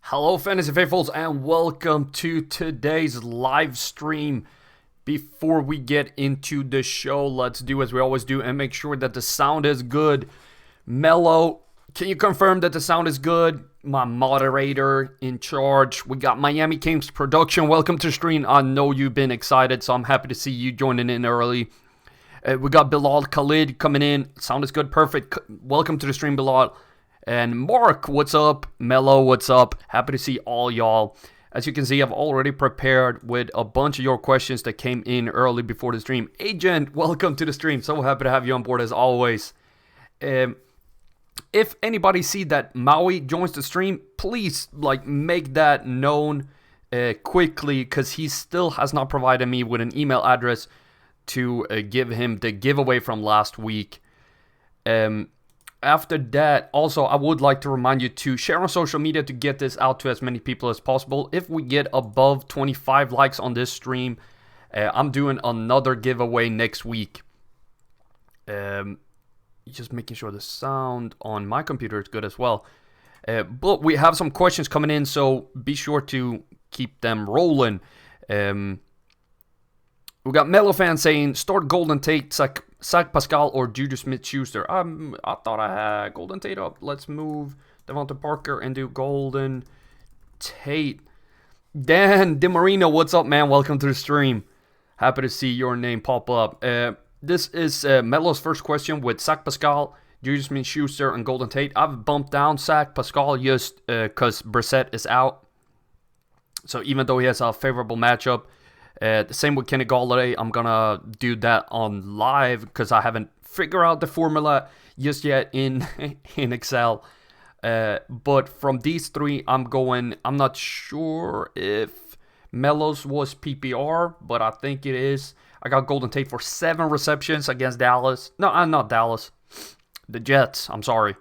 Hello, Fantasy Faithfuls, and welcome to today's live stream. Before we get into the show, let's do as we always do and make sure that the sound is good. Mello, can you confirm that the sound is good? My moderator in charge. We got Miami Kings production. Welcome to the stream. I know you've been excited, so I'm happy to see you joining in early. We got Bilal Khalid coming in. Sound is good. Perfect. Welcome to the stream, Bilal. And Mark, what's up? Mello, what's up? Happy to see all y'all. As you can see, I've already prepared with a bunch of your questions that came in early before the stream. Agent, welcome to the stream. So happy to have you on board as always. If anybody see that Maui joins the stream, please make that known quickly, because he still has not provided me with an email address to give him the giveaway from last week. After that, also, I would like to remind you to share on social media to get this out to as many people as possible. If we get above 25 likes on this stream, I'm doing another giveaway next week. Just making sure the sound on my computer is good as well. But we have some questions coming in, so be sure to keep them rolling. We got Mello fan saying, start Golden Tate, Zach Pascal, or Juju Smith-Schuster. I thought I had Golden Tate up. Let's move Devonta Parker and do Golden Tate. Dan DeMarino, what's up, man? Welcome to the stream. Happy to see your name pop up. This is Mello's first question with Zach Pascal, Juju Smith-Schuster, and Golden Tate. I've bumped down Zach Pascal just because Brissett is out. So even though he has a favorable matchup, the same with Kenny Galladay, I'm going to do that on live because I haven't figured out the formula just yet in Excel. But from these three, I'm not sure if Mello's was PPR, but I think it is. I got Golden Tate for 7 receptions against Dallas. No, not Dallas. The Jets, I'm sorry.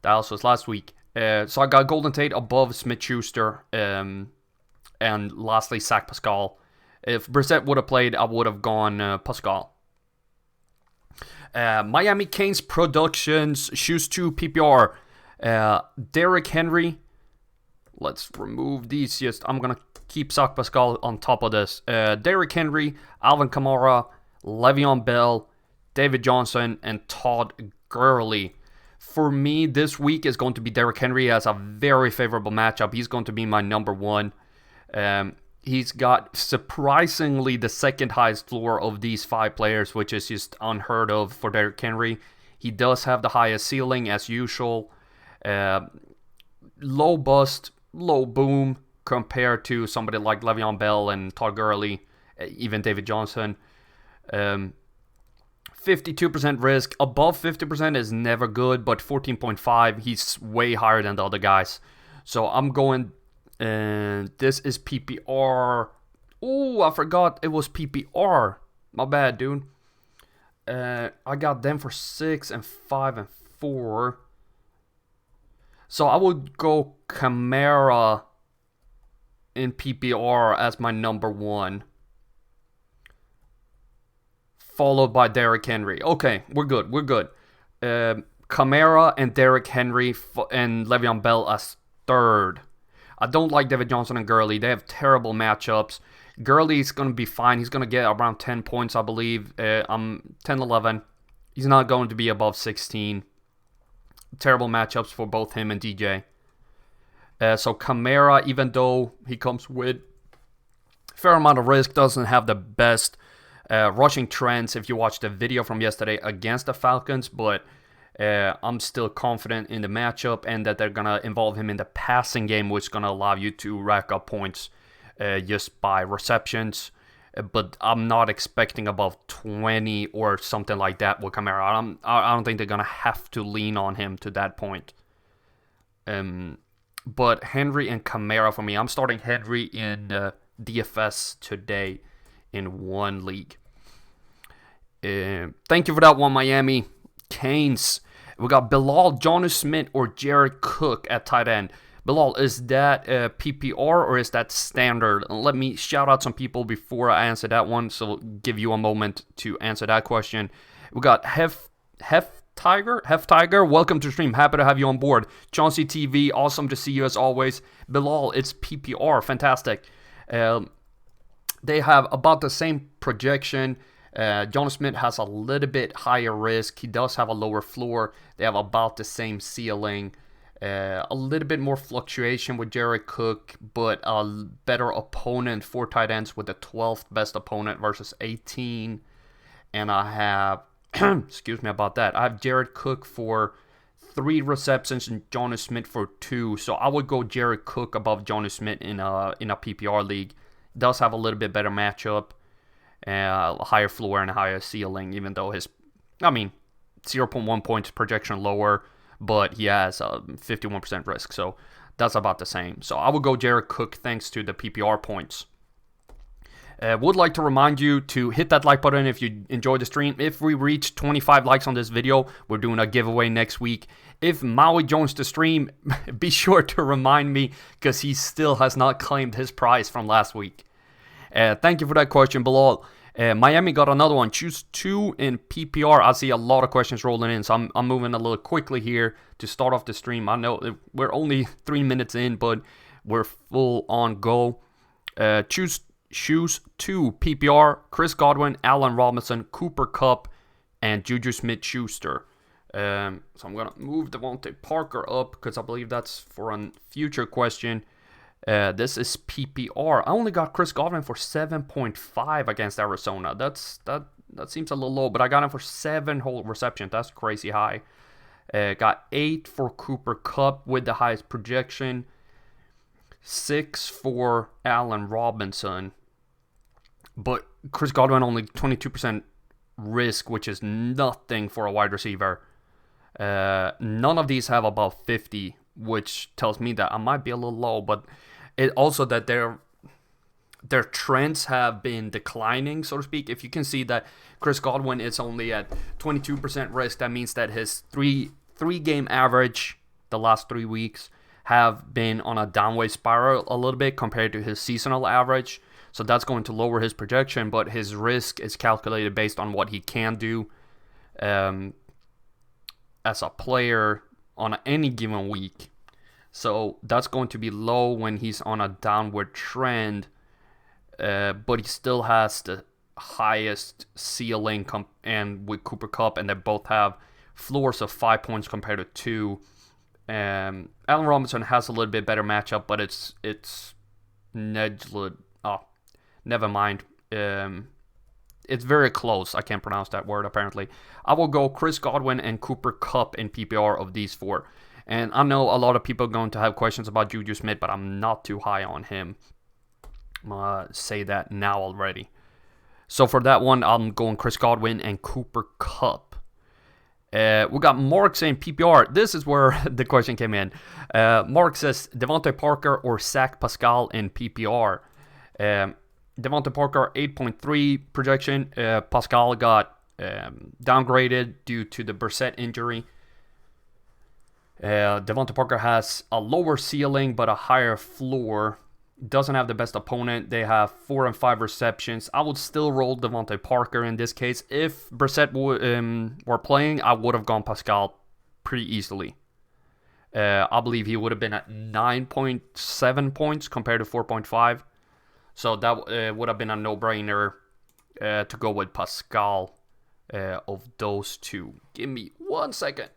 Dallas was last week. So I got Golden Tate above Smith-Schuster. And lastly, Zach Pascal. If Brissett would have played, I would have gone Pascal. Miami Kings Productions, Shoes 2 PPR. Derrick Henry. Let's remove these. I'm going to keep Zach Pascal on top of this. Derrick Henry, Alvin Kamara, Le'Veon Bell, David Johnson, and Todd Gurley. For me, this week is going to be Derrick Henry. He has a very favorable matchup. He's going to be my number one. He's got surprisingly the second highest floor of these 5 players, which is just unheard of for Derrick Henry. He does have the highest ceiling as usual. Low bust, low boom compared to somebody like Le'Veon Bell and Todd Gurley, even David Johnson. 52% risk. Above 50% is never good, but 14.5, he's way higher than the other guys. So I'm going... And this is PPR. Oh, I forgot it was PPR. My bad, dude. I got them for 6 and 5 and 4. So I would go Kamara in PPR as my number 1. Followed by Derrick Henry. Okay, we're good. Kamara and Derrick Henry and Le'Veon Bell as third. I don't like David Johnson and Gurley. They have terrible matchups. Gurley's going to be fine. He's going to get around 10 points, I believe. 10-11. He's not going to be above 16. Terrible matchups for both him and DJ. So Kamara, even though he comes with a fair amount of risk, doesn't have the best rushing trends if you watch the video from yesterday against the Falcons, but I'm still confident in the matchup and that they're going to involve him in the passing game, which is going to allow you to rack up points just by receptions. But I'm not expecting above 20 or something like that with Kamara. I don't think they're going to have to lean on him to that point. But Henry and Kamara for me. I'm starting Henry in DFS today in one league. Thank you for that one, Miami. Canes. We got Bilal, Jonnu Smith, or Jared Cook at tight end. Bilal, is that PPR or is that standard? Let me shout out some people before I answer that one, so give you a moment to answer that question. We got Hef Tiger, welcome to stream. Happy to have you on board. Chauncey TV, awesome to see you as always. Bilal, it's PPR, fantastic. They have about the same projection. John Smith has a little bit higher risk. He does have a lower floor. They have about the same ceiling. A little bit more fluctuation with Jared Cook, but a better opponent for tight ends with the 12th best opponent versus 18. And I have, excuse me about that, I have Jared Cook for 3 receptions and John Smith for 2. So I would go Jared Cook above John Smith in a PPR league. Does have a little bit better matchup, higher floor and higher ceiling, even though his, 0.1 points projection lower, but he has a 51% risk, so that's about the same. So I would go Jared Cook thanks to the PPR points. Would like to remind you to hit that like button if you enjoyed the stream. If we reach 25 likes on this video, we're doing a giveaway next week. If Maui joins the stream, be sure to remind me because he still has not claimed his prize from last week. Thank you for that question, Bilal. Miami got another one. Choose 2 in PPR. I see a lot of questions rolling in, so I'm moving a little quickly here to start off the stream. I know we're only 3 minutes in, but we're full on go. Choose 2 PPR. Chris Godwin, Allen Robinson, Cooper Kupp, and Juju Smith-Schuster. So I'm going to move Devontae Parker up because I believe that's for a future question. This is PPR. I only got Chris Godwin for 7.5 against Arizona. That seems a little low, but I got him for 7 whole receptions. That's crazy high. Got 8 for Cooper Kupp with the highest projection. 6 for Allen Robinson. But Chris Godwin only 22% risk, which is nothing for a wide receiver. None of these have above 50, which tells me that I might be a little low, but it also that their trends have been declining, so to speak. If you can see that Chris Godwin is only at 22% risk, that means that his three game average the last 3 weeks have been on a downward spiral a little bit compared to his seasonal average. So that's going to lower his projection, but his risk is calculated based on what he can do as a player on any given week. So that's going to be low when he's on a downward trend, but he still has the highest ceiling and with Cooper Kupp, and they both have floors of 5 points compared to 2. Allen Robinson has a little bit better matchup, but it's never mind. It's very close. I can't pronounce that word apparently. I will go Chris Godwin and Cooper Kupp in PPR of these 4. And I know a lot of people are going to have questions about Juju Smith, but I'm not too high on him. I'm going to say that now already. So for that one, I'm going Chris Godwin and Cooper Kupp. We got Mark saying PPR. This is where the question came in. Mark says Devontae Parker or Zach Pascal in PPR. Devontae Parker 8.3 projection. Pascal got downgraded due to the Brissett injury. Devontae Parker has a lower ceiling but a higher floor. Doesn't have the best opponent. They have 4 and 5 receptions. I would still roll Devontae Parker in this case. If Brissett were playing, I would have gone Pascal pretty easily. I believe he would have been at 9.7 points compared to 4.5. So that would have been a no-brainer to go with Pascal of those 2. Give me 1 second.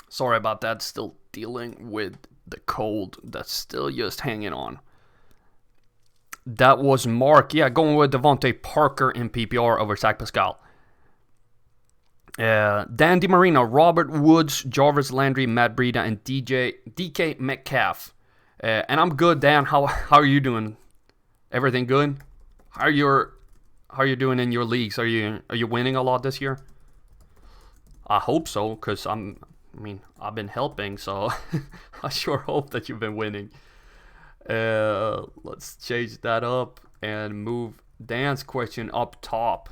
Sorry about that, still dealing with the cold that's still just hanging on. That was Mark. Yeah, going with Devontae Parker in PPR over Zach Pascal. Dan DiMarino, Robert Woods, Jarvis Landry, Matt Breida, and DK Metcalf. And I'm good, Dan. How are you doing? Everything good? How are you doing in your leagues? Are you winning a lot this year? I hope so, because I've been helping, so I sure hope that you've been winning. Let's change that up and move Dan's question up top.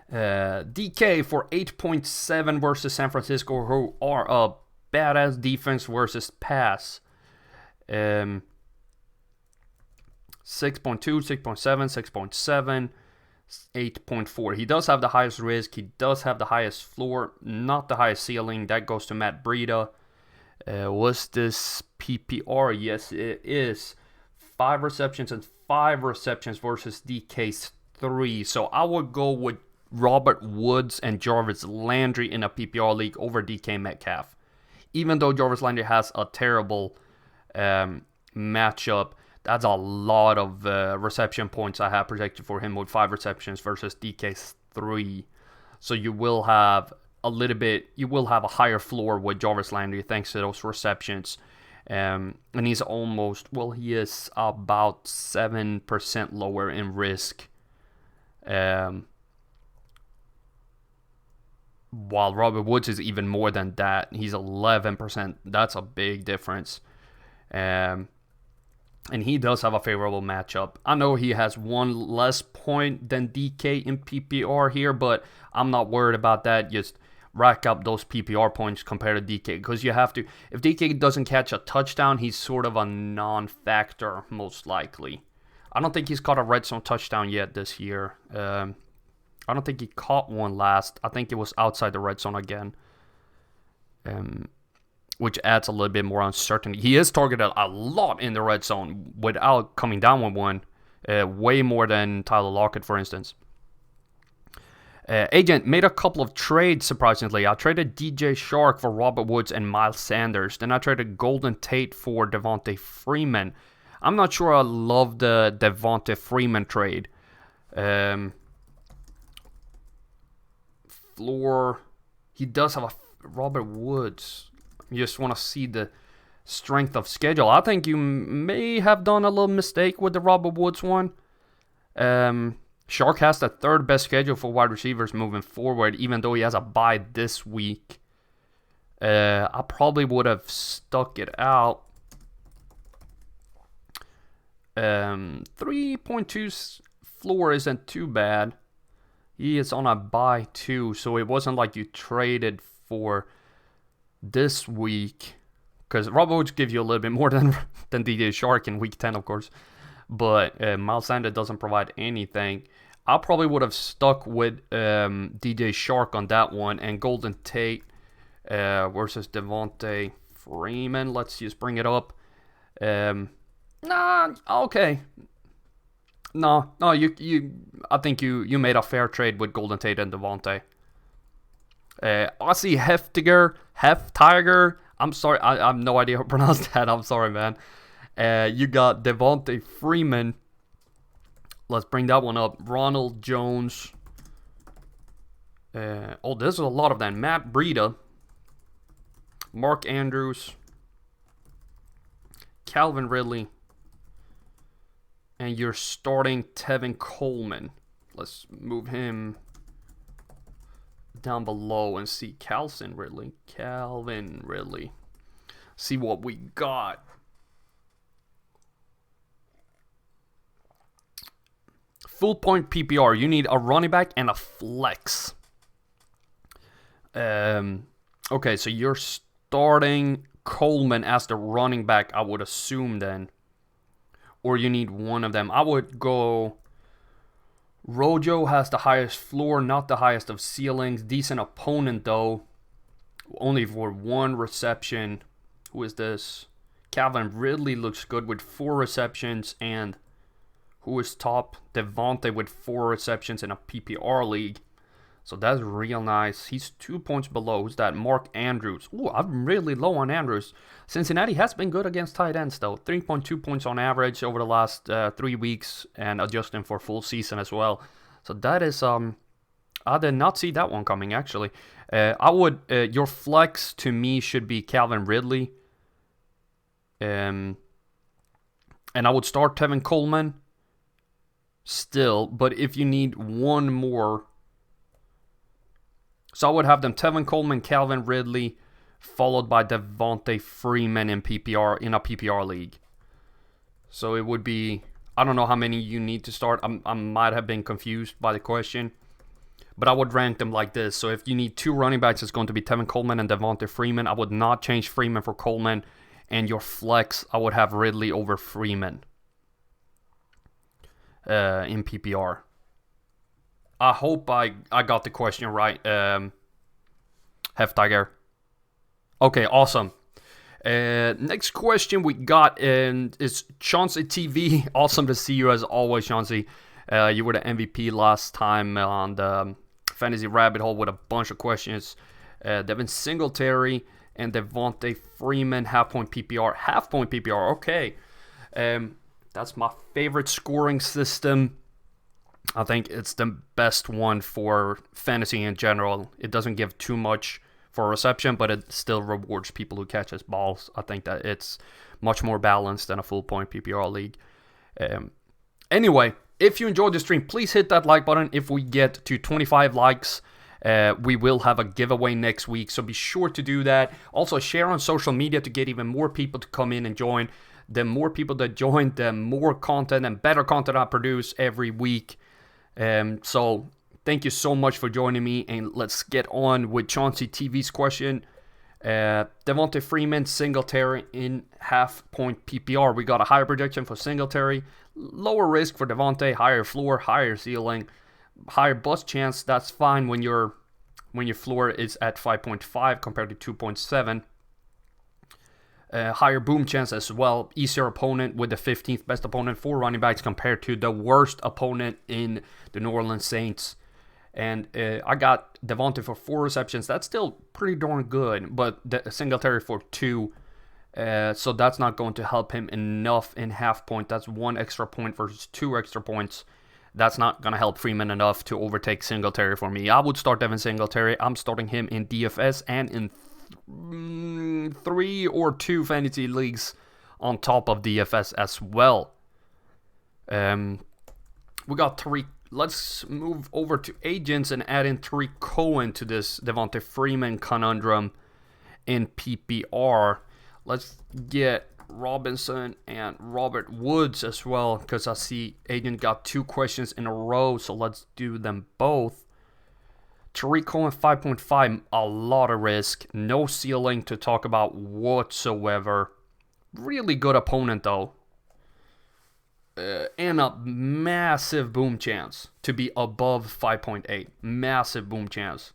DK for 8.7 versus San Francisco, who are a badass defense versus pass. 6.2, 6.7, 6.7, 8.4. He does have the highest risk. He does have the highest floor, not the highest ceiling. That goes to Matt Breida. Was this PPR? Yes, it is. 5 receptions and 5 receptions versus DK's 3. So I would go with Robert Woods and Jarvis Landry in a PPR league over DK Metcalf. Even though Jarvis Landry has a terrible matchup, that's a lot of reception points I have projected for him with 5 receptions versus DK's 3. So you will have a higher floor with Jarvis Landry thanks to those receptions. And he is about 7% lower in risk. While Robert Woods is even more than that. He's 11%. That's a big difference. And he does have a favorable matchup. I know he has 1 less point than DK in PPR here, but I'm not worried about that. Just rack up those PPR points compared to DK. Because you have to, if DK doesn't catch a touchdown, he's sort of a non-factor, most likely. I don't think he's caught a red zone touchdown yet this year. I don't think he caught one last. I think it was outside the red zone again. Which adds a little bit more uncertainty. He is targeted a lot in the red zone without coming down with one. Way more than Tyler Lockett, for instance. Agent made a couple of trades, surprisingly. I traded DJ Chark for Robert Woods and Miles Sanders. Then I traded Golden Tate for Devontae Freeman. I'm not sure I love the Devontae Freeman trade. Floor. He does have a Robert Woods. You just want to see the strength of schedule. I think you may have done a little mistake with the Robert Woods one. Shark has the 3rd best schedule for wide receivers moving forward, even though he has a bye this week. I probably would have stuck it out. 3.2 floor isn't too bad. He is on a bye too, so it wasn't like you traded for this week, because Robert Woods gives you a little bit more than DJ Chark in week 10, of course, but Miles Sanders doesn't provide anything. I probably would have stuck with DJ Chark on that one, and Golden Tate versus Devontae Freeman. Let's just bring it up. Okay. No, I think you made a fair trade with Golden Tate and Devontae. Aussie Heftiger. I'm sorry, I have no idea how to pronounce that. I'm sorry, man. You got Devontae Freeman. Let's bring that one up. Ronald Jones. There's a lot of them. Matt Breida. Mark Andrews. Calvin Ridley. And you're starting Tevin Coleman. Let's move him down below and see Calvin Ridley. See what we got. Full point PPR. You need a running back and a flex. Okay, so you're starting Coleman as the running back, I would assume then. Or you need one of them. I would go... Rojo has the highest floor, not the highest of ceilings. Decent opponent, though. Only for 1 reception. Who is this? Calvin Ridley looks good with 4 receptions. And who is top? Devontae with 4 receptions in a PPR league. So that's real nice. He's 2 points below. Who's that? Mark Andrews. Ooh, I'm really low on Andrews. Cincinnati has been good against tight ends, though. 3.2 points on average over the last 3 weeks, and adjusting for full season as well. So that is, I did not see that one coming, actually. Your flex to me should be Calvin Ridley. And I would start Tevin Coleman still, but if you need one more... So I would have them Tevin Coleman, Calvin Ridley, followed by Devontae Freeman in a PPR league. So it would be, I don't know how many you need to start. I might have been confused by the question, but I would rank them like this. So if you need 2 running backs, it's going to be Tevin Coleman and Devontae Freeman. I would not change Freeman for Coleman. And your flex, I would have Ridley over Freeman. in PPR. I hope I got the question right, Heftiger. Okay, awesome. Next question we got is Chauncey TV. Awesome to see you as always, Chauncey. You were the MVP last time on the Fantasy Rabbit Hole with a bunch of questions. Devin Singletary and Devontae Freeman, half-point PPR. Half-point PPR, okay. That's my favorite scoring system. I think it's the best one for fantasy in general. It doesn't give too much for reception, but it still rewards people who catches balls. I think that it's much more balanced than a full-point PPR league. Anyway, if you enjoyed the stream, please hit that like button. If we get to 25 likes, we will have a giveaway next week, so be sure to do that. Also, share on social media to get even more people to come in and join. The more people that join, the more content and better content I produce every week. So thank you so much for joining me, and let's get on with Chauncey TV's question. Devontae Freeman, Singletary in half-point PPR. We got a higher projection for Singletary, lower risk for Devontae, higher floor, higher ceiling, higher bust chance. That's fine when your floor is at 5.5 compared to 2.7. Higher boom chance as well. Easier opponent with the 15th best opponent for running backs compared to the worst opponent in the New Orleans Saints. And I got Devontae for 4 receptions. That's still pretty darn good, but the Singletary for 2. So that's not going to help him enough in half point. That's 1 extra point versus 2 extra points. That's not going to help Freeman enough to overtake Singletary for me. I would start Devin Singletary. I'm starting him in DFS and in 3 or 2 fantasy leagues on top of DFS as well. We got Tariq. Let's move over to agents and add in Tariq Cohen to this Devontae Freeman conundrum in PPR. Let's get Robinson and Robert Woods as well, because I see agent got 2 questions in a row, so let's do them both. Tariq Cohen 5.5, a lot of risk, no ceiling to talk about whatsoever. Really good opponent though. And a massive boom chance to be above 5.8. Massive boom chance.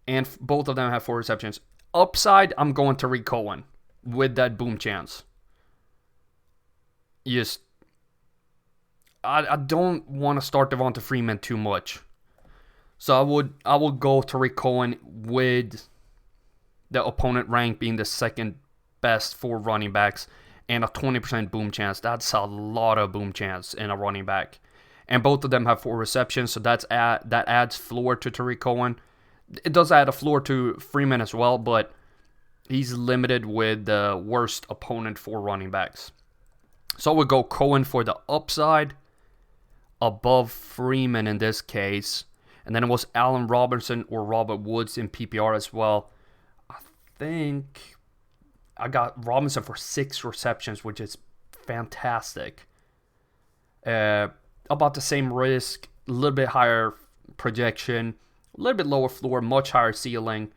And both of them have 4 receptions. Upside, I'm going Tariq Cohen with that boom chance. Just, I don't want to start Devonta Freeman too much. So I would go Tariq Cohen with the opponent rank being the second best for running backs and a 20% boom chance. That's a lot of boom chance in a running back. And both of them have 4 receptions, so that adds floor to Tariq Cohen. It does add a floor to Freeman as well, but he's limited with the worst opponent for running backs. So we'll go Cohen for the upside above Freeman in this case. And then it was Allen Robinson or Robert Woods in PPR as well. I think I got Robinson for 6 receptions, which is fantastic. About the same risk, a little bit higher projection, a little bit lower floor, much higher ceiling.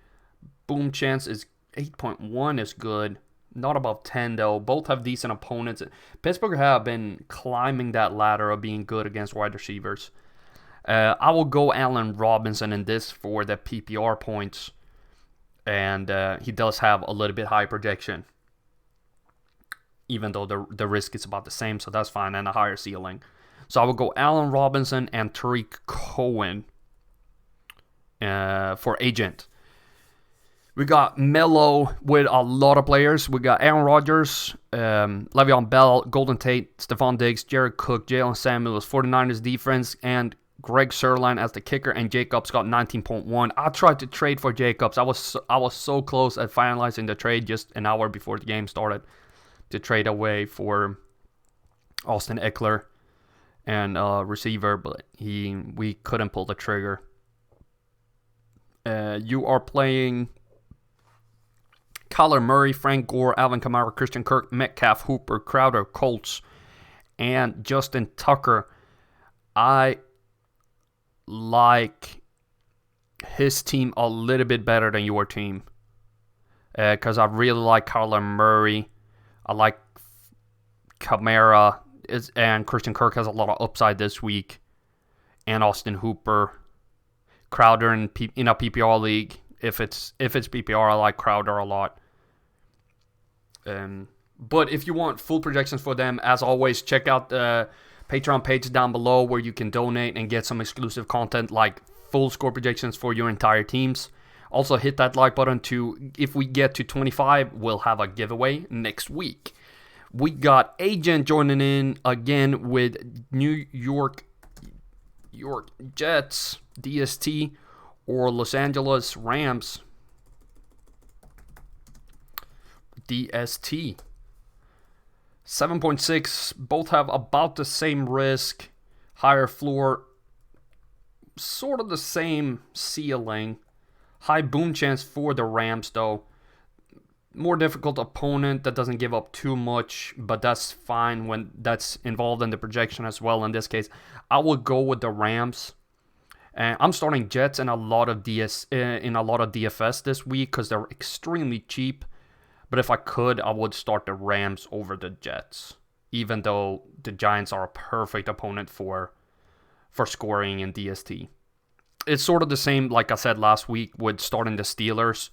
Boom chance is 8.1 is good. Not above 10 though. Both have decent opponents. Pittsburgh have been climbing that ladder of being good against wide receivers. I will go Allen Robinson in this for the PPR points. And he does have a little bit high projection. Even though the risk is about the same, so that's fine, and a higher ceiling. So I will go Allen Robinson and Tariq Cohen for agent. We got Melo with a lot of players. We got Aaron Rodgers, Le'Veon Bell, Golden Tate, Stephon Diggs, Jared Cook, Jalen Samuels, 49ers defense, and Greg Sirlein as the kicker, and Jacobs got 19.1. I tried to trade for Jacobs. I was so close at finalizing the trade just an hour before the game started to trade away for Austin Eckler and receiver, but we couldn't pull the trigger. You are playing Kyler Murray, Frank Gore, Alvin Kamara, Christian Kirk, Metcalf, Hooper, Crowder, Colts, and Justin Tucker. I like his team a little bit better than your team because I really like Kyler Murray. I like Kamara. and Christian Kirk has a lot of upside this week, and Austin Hooper. Crowder in a PPR league. If it's PPR, I like Crowder a lot. But if you want full projections for them, as always, check out the Patreon page down below where you can donate and get some exclusive content like full score projections for your entire teams. Also, hit that like button if we get to 25, we'll have a giveaway next week. We got Agent joining in again with New York Jets, DST, or Los Angeles Rams, DST. 7.6, both have about the same risk, higher floor, sort of the same ceiling. High boom chance for the Rams, though. More difficult opponent that doesn't give up too much, but that's fine when that's involved in the projection as well. In this case, I will go with the Rams. I'm starting Jets in a lot of DFS this week because they're extremely cheap. But if I could, I would start the Rams over the Jets, even though the Giants are a perfect opponent for scoring in DST. It's sort of the same, like I said last week, with starting the Steelers.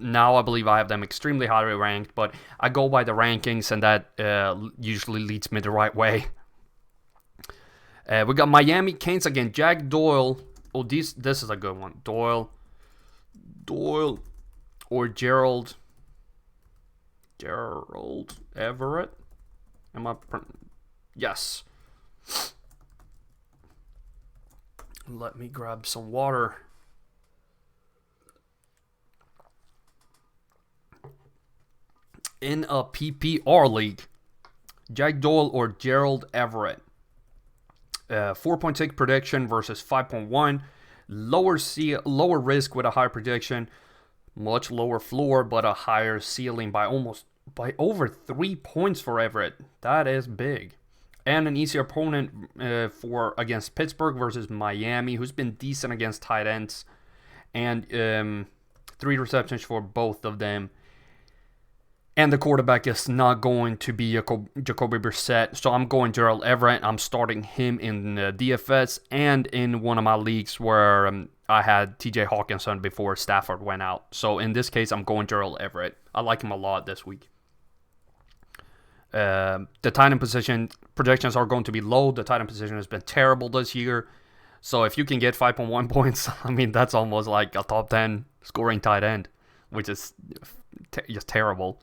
Now I believe I have them extremely highly ranked, but I go by the rankings, and that usually leads me the right way. We got Miami Canes again. Jack Doyle. Oh, this is a good one. Doyle, or Gerald Everett. Yes. Let me grab some water. In a PPR league, Jack Doyle or Gerald Everett. 4.6 prediction versus 5.1. Lower risk with a higher prediction. Much lower floor, but a higher ceiling by over 3 points for Everett. That is big. And an easier opponent against Pittsburgh versus Miami, who's been decent against tight ends. And 3 receptions for both of them. And the quarterback is not going to be Jacoby Brissett. So I'm going Gerald Everett. I'm starting him in DFS and in one of my leagues where I had TJ Hawkinson before Stafford went out. So in this case, I'm going Gerald Everett. I like him a lot this week. The tight end position projections are going to be low. The tight end position has been terrible this year. So if you can get 5.1 points, I mean, that's almost like a top 10 scoring tight end, which is just terrible.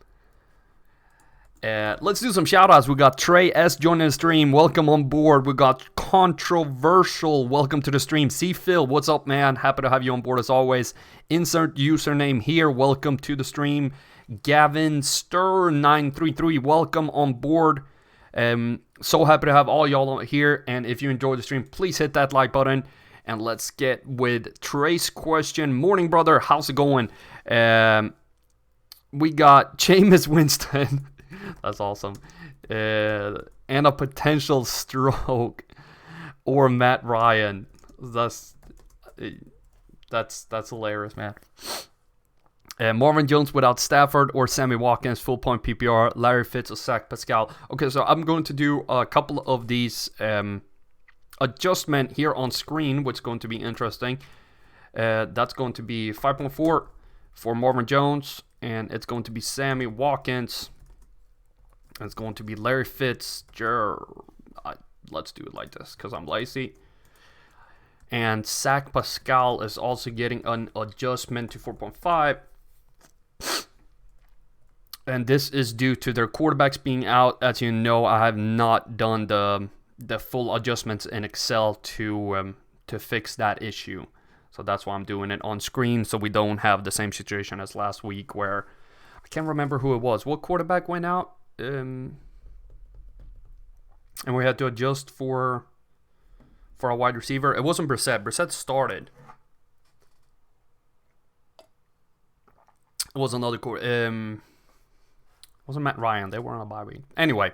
Let's do some shout-outs. We got Trey S. joining the stream. Welcome on board. We got Controversial. Welcome to the stream. C. Phil, what's up, man? Happy to have you on board as always. Insert username here. Welcome to the stream. Gavin Stir 933. Welcome on board. So happy to have all y'all here. And if you enjoyed the stream, please hit that like button. And let's get with Trey's question. Morning, brother. How's it going? We got Jameis Winston. That's awesome. And a potential stroke or Matt Ryan. That's hilarious, man. Marvin Jones without Stafford or Sammy Watkins, full point PPR, Larry Fitz or Zach Pascal. Okay, so I'm going to do a couple of these adjustment here on screen, which is going to be interesting. That's going to be 5.4 for Marvin Jones, and it's going to be Sammy Watkins. It's going to be Larry Fitzgerald. Let's do it like this because I'm lazy. And Zach Pascal is also getting an adjustment to 4.5. And this is due to their quarterbacks being out. As you know, I have not done the full adjustments in Excel to fix that issue. So that's why I'm doing it on screen so we don't have the same situation as last week where I can't remember who it was. What quarterback went out? And we had to adjust for a wide receiver. It wasn't Brissett. Brissett started. It was another it wasn't Matt Ryan. They were on a bye week. Anyway,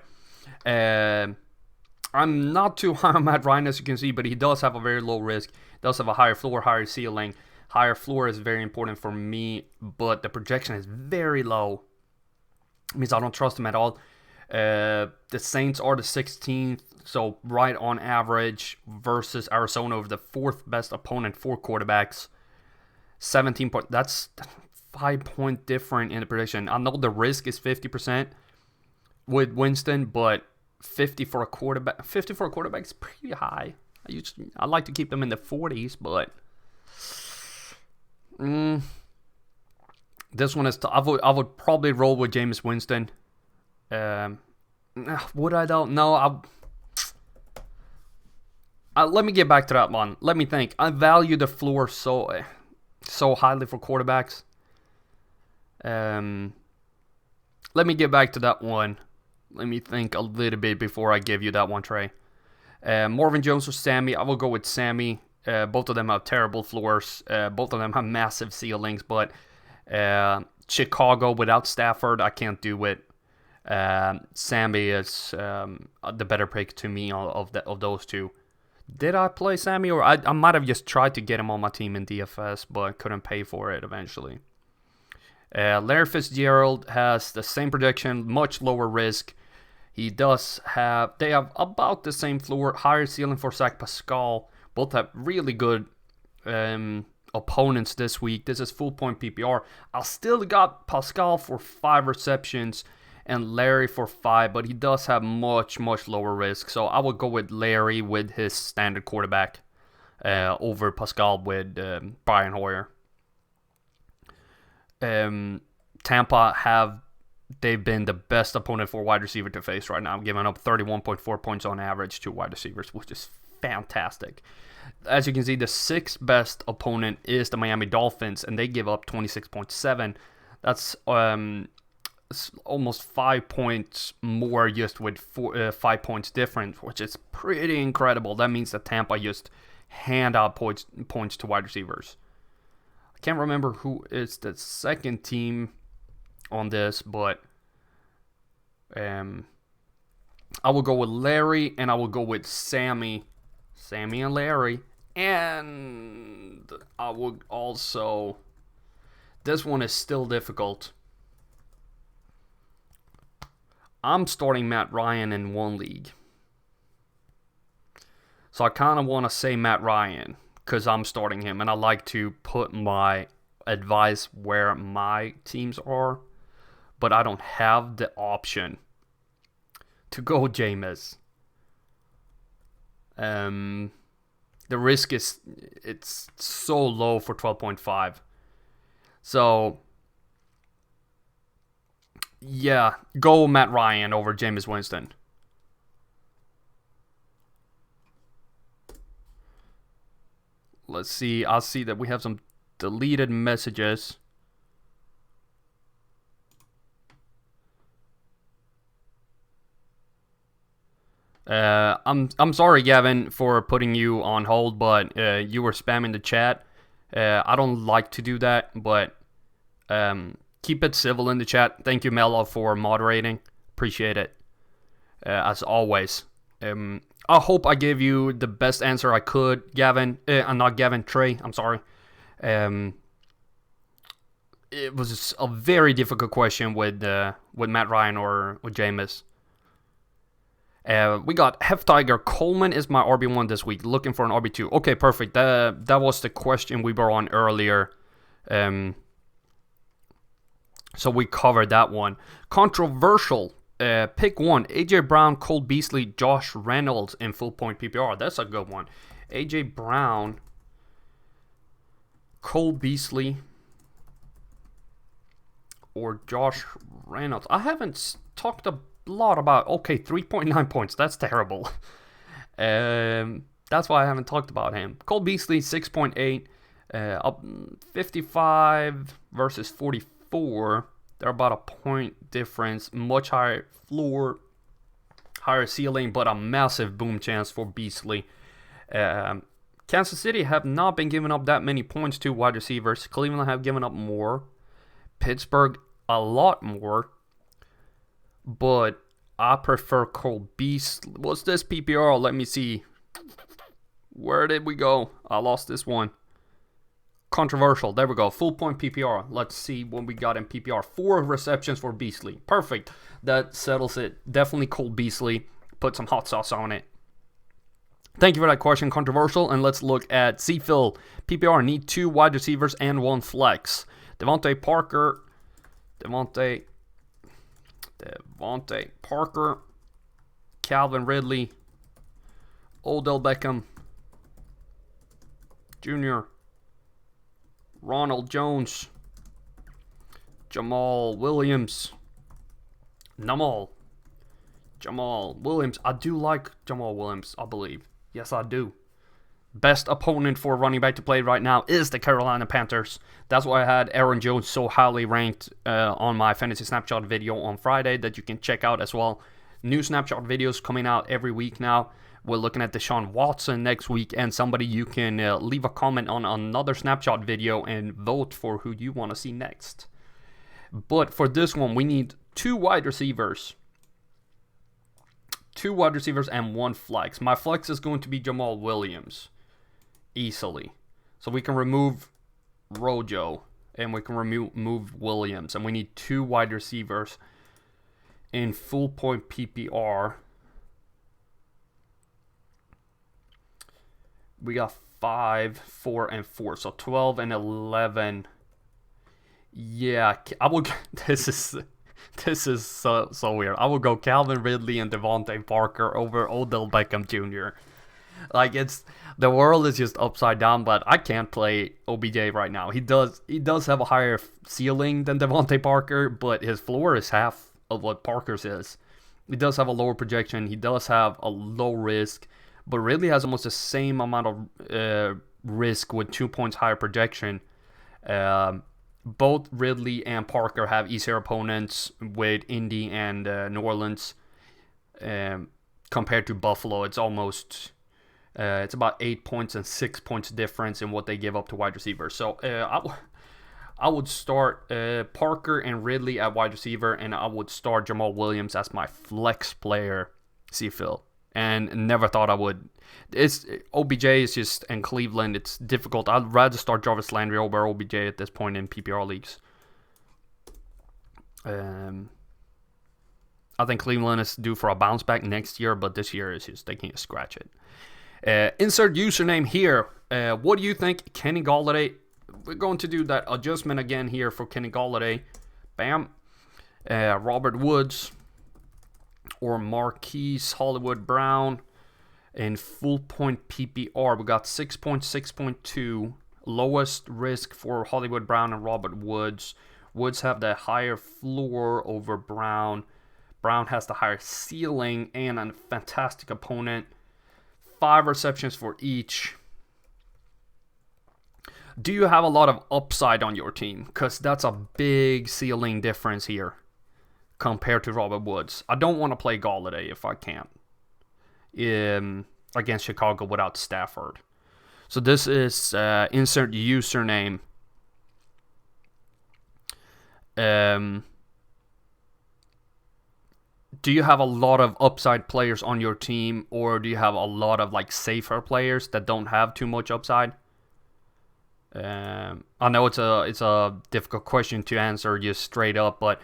I'm not too high on Matt Ryan, as you can see, but he does have a very low risk. He does have a higher floor, higher ceiling. Higher floor is very important for me, but the projection is very low. It means I don't trust him at all. The Saints are the 16th, so right on average, versus Arizona, the 4th best opponent for quarterbacks. 17 point. That's 5-point difference in the prediction. I know the risk is 50% with Winston, but 50 for a quarterback is pretty high. I like to keep them in the 40s, but this one is. I would probably roll with Jameis Winston. Would I though? No. Let me get back to that one. Let me think. I value the floor so highly for quarterbacks. Let me get back to that one. Let me think a little bit before I give you that one, Trey. Marvin Jones or Sammy? I will go with Sammy. Both of them have terrible floors. Both of them have massive ceilings, but Chicago without Stafford, I can't do it. Sammy is the better pick to me of those two. Did I play Sammy, or I might have just tried to get him on my team in DFS, but couldn't pay for it eventually. Larry Fitzgerald has the same prediction, much lower risk. They have about the same floor, higher ceiling for Zach Pascal. Both have really good opponents this week. This is full point PPR. I still got Pascal for 5 receptions and Larry for 5, but he does have much lower risk. So I would go with Larry with his standard quarterback over Pascal with Brian Hoyer. Tampa they've been the best opponent for wide receiver to face right now, giving up 31.4 points on average to wide receivers, which is fantastic. As you can see, the 6th best opponent is the Miami Dolphins, and they give up 26.7. That's almost 5 points more, just with 5 points difference, which is pretty incredible. That means that Tampa just hand out points to wide receivers. I can't remember who is the second team on this, but I will go with Larry, and I will go with Sammy and Larry, and I would also. This one is still difficult. I'm starting Matt Ryan in one league, so I kind of want to say Matt Ryan because I'm starting him, and I like to put my advice where my teams are, but I don't have the option to go Jameis. The risk it's so low for 12.5. So yeah, go Matt Ryan over Jameis Winston. Let's see. I'll see that we have some deleted messages. I'm sorry, Gavin, for putting you on hold, but you were spamming the chat. I don't like to do that, but keep it civil in the chat. Thank you, Mello, for moderating. Appreciate it. As always. I hope I gave you the best answer I could, Gavin. Not Gavin, Trey. I'm sorry. It was a very difficult question with Matt Ryan or with Jameis. We got Hef Tiger. Coleman is my RB1 this week. Looking for an RB2. Okay, perfect. That was the question we were on earlier. So we covered that one. Controversial. Pick 1. AJ Brown, Cole Beasley, Josh Reynolds in full point PPR. That's a good one. AJ Brown, Cole Beasley, or Josh Reynolds. I haven't talked a lot about. Okay, 3.9 points. That's terrible. That's why I haven't talked about him. Cole Beasley, 6.8. Up 55 versus 44. They're about a point difference. Much higher floor, higher ceiling, but a massive boom chance for Beasley. Kansas City have not been giving up that many points to wide receivers. Cleveland have given up more. Pittsburgh, a lot more. But I prefer Cole Beasley. What's this PPR? Let me see. Where did we go? I lost this one. controversial. There we go. Full point PPR. Let's see what we got in PPR. 4 receptions for Beasley. Perfect. That settles it. Definitely Cole Beasley. Put some hot sauce on it. Thank you for that question, controversial. And let's look at C-Phil. PPR need 2 wide receivers and 1 flex. Devontae Parker. Devontae Parker. Calvin Ridley. Odell Beckham Jr. Ronald Jones. Jamal Williams. Jamal Williams. I do like Jamal Williams, I believe. Yes, I do. Best opponent for running back to play right now is the Carolina Panthers. That's why I had Aaron Jones so highly ranked on my Fantasy Snapshot video on Friday that you can check out as well. New Snapshot videos coming out every week now. We're looking at Deshaun Watson next week, and somebody you can leave a comment on another Snapshot video and vote for who you want to see next. But for this one, we need 2 wide receivers. 2 wide receivers and 1 flex. My flex is going to be Jamal Williams. Easily. So we can remove Rojo and we can remove Williams. And we need 2 wide receivers in full point PPR. We got 5, 4, and 4. So 12 and 11. Yeah, I will. This is so weird. I will go Calvin Ridley and Devontae Parker over Odell Beckham Jr. Like, it's the world is just upside down, but I can't play OBJ right now. He does have a higher ceiling than Devontae Parker, but his floor is half of what Parker's is. He does have a lower projection. He does have a low risk, but Ridley has almost the same amount of risk with 2 points higher projection. Both Ridley and Parker have easier opponents with Indy and New Orleans compared to Buffalo. It's almost it's about 8 points and 6 points difference in what they give up to wide receivers. So I would start Parker and Ridley at wide receiver, and I would start Jamal Williams as my flex player. See Phil, and never thought I would. It's OBJ is just in Cleveland. It's difficult. I'd rather start Jarvis Landry over OBJ at this point in PPR leagues. I think Cleveland is due for a bounce back next year, but this year is just they can't scratch it. Insert username here. What do you think, Kenny Golladay? We're going to do that adjustment again here for Kenny Golladay. Bam. Robert Woods or Marquise Hollywood Brown in full point PPR. We got 6.6.2. Lowest risk for Hollywood Brown and Robert Woods. Woods have the higher floor over Brown. Brown has the higher ceiling and a fantastic opponent. 5 receptions for each. Do you have a lot of upside on your team? Because that's a big ceiling difference here compared to Robert Woods. I don't want to play Golladay if I can against Chicago without Stafford. So this is insert username. Do you have a lot of upside players on your team, or do you have a lot of like safer players that don't have too much upside? I know it's a difficult question to answer just straight up, but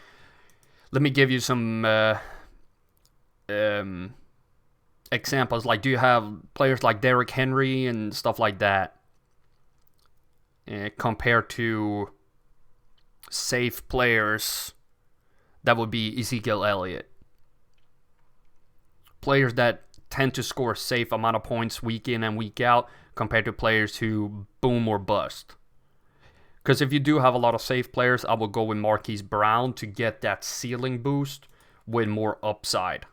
let me give you some examples. Like, do you have players like Derrick Henry and stuff like that compared to safe players? That would be Ezekiel Elliott. Players that tend to score a safe amount of points week in and week out compared to players who boom or bust. Because if you do have a lot of safe players, I will go with Marquise Brown to get that ceiling boost with more upside.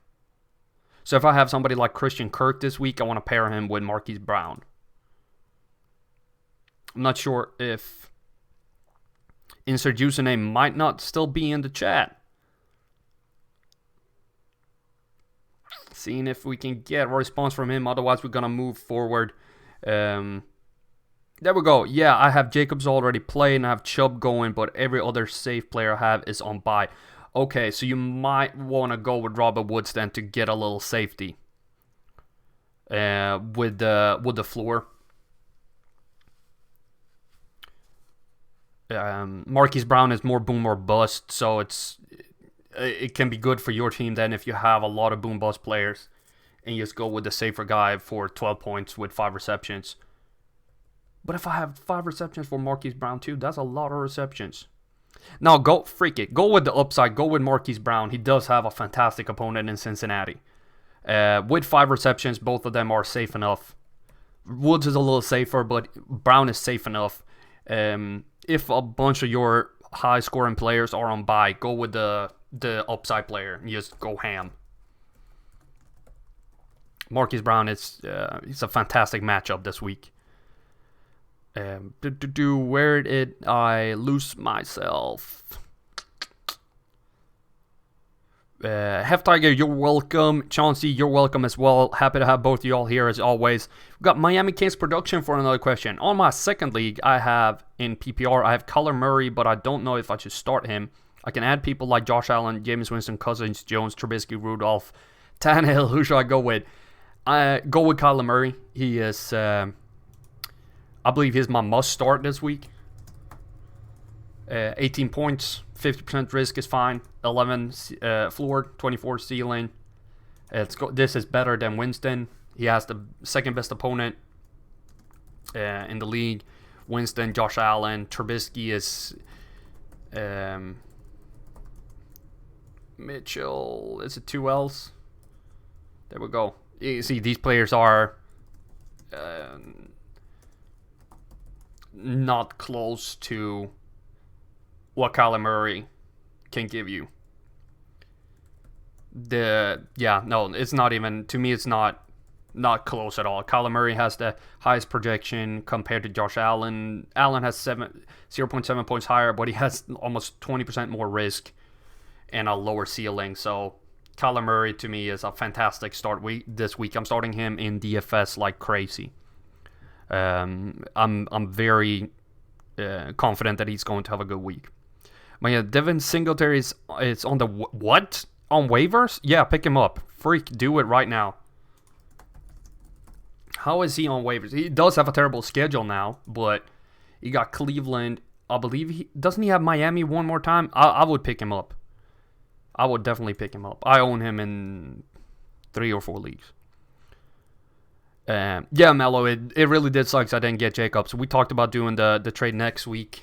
So if I have somebody like Christian Kirk this week, I want to pair him with Marquise Brown. I'm not sure if insert username might not still be in the chat. Seeing if we can get a response from him. Otherwise, we're going to move forward. There we go. Yeah, I have Jacobs already playing. I have Chubb going, but every other safe player I have is on bye. Okay, so you might want to go with Robert Woods then to get a little safety with the floor. Marquise Brown is more boom or bust, so it can be good for your team then if you have a lot of boom bust players and you just go with the safer guy for 12 points with 5 receptions. But if I have 5 receptions for Marquise Brown too, that's a lot of receptions. Now go freak it. Go with the upside. Go with Marquise Brown. He does have a fantastic opponent in Cincinnati. With 5 receptions, both of them are safe enough. Woods is a little safer, but Brown is safe enough. If a bunch of your high-scoring players are on bye, go with the upside player and just go ham. Marquise Brown is it's a fantastic matchup this week. Where did I lose myself? Heftiger, you're welcome. Chauncey, you're welcome as well. Happy to have both of y'all here as always. We've got Miami Kings production for another question. On my second league, I have in PPR, I have Kyler Murray, but I don't know if I should start him. I can add people like Josh Allen, Jameis Winston, Cousins, Jones, Trubisky, Rudolph, Tannehill. Who should I go with? I go with Kyler Murray. He is, I believe he's my must start this week. 18 points, 50% risk is fine. 11 floor, 24 ceiling. This is better than Winston. He has the second best opponent in the league. Winston, Josh Allen, Trubisky is Mitchell. Is it 2 L's? There we go. You see, these players are not close to what Kyler Murray can give you. It's not even, to me, it's not close at all. Kyler Murray has the highest projection compared to Josh Allen. Allen has 0.7 points higher, but he has almost 20% more risk and a lower ceiling. So Kyler Murray to me is a fantastic start this week. I'm starting him in DFS like crazy. I'm very confident that he's going to have a good week. But yeah, Devin Singletary is on the what? On waivers? Yeah, pick him up. Freak, do it right now. How is he on waivers? He does have a terrible schedule now, but he got Cleveland. I believe doesn't he have Miami one more time? I would pick him up. I would definitely pick him up. I own him in 3 or 4 leagues. Yeah, Mello, it really did suck I didn't get Jacobs. We talked about doing the trade next week.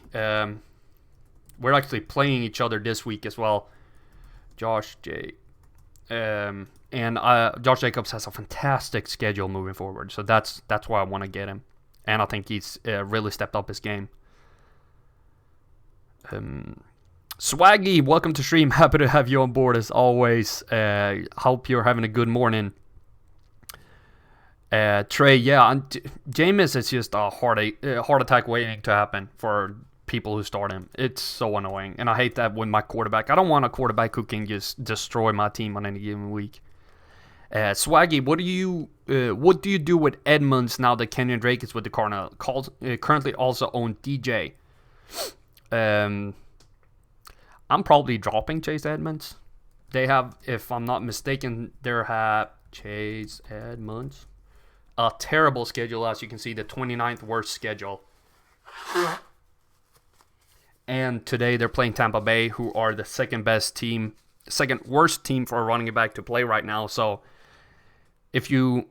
We're actually playing each other this week as well. Josh Jacobs has a fantastic schedule moving forward, so that's why I want to get him, and I think he's really stepped up his game. Swaggy, welcome to stream. Happy to have you on board as always. Hope you're having a good morning. Trey, yeah, Jameis is just a heart attack waiting to happen for people who start him. It's so annoying, and I hate that with my quarterback. I don't want a quarterback who can just destroy my team on any given week. Swaggy, what do you do with Edmonds now that Kenyon Drake is with the Cardinals? Currently also own DJ. I'm probably dropping Chase Edmonds. They have, if I'm not mistaken, Chase Edmonds. A terrible schedule, as you can see, the 29th worst schedule. And today they're playing Tampa Bay, who are the second worst team for a running back to play right now. So if you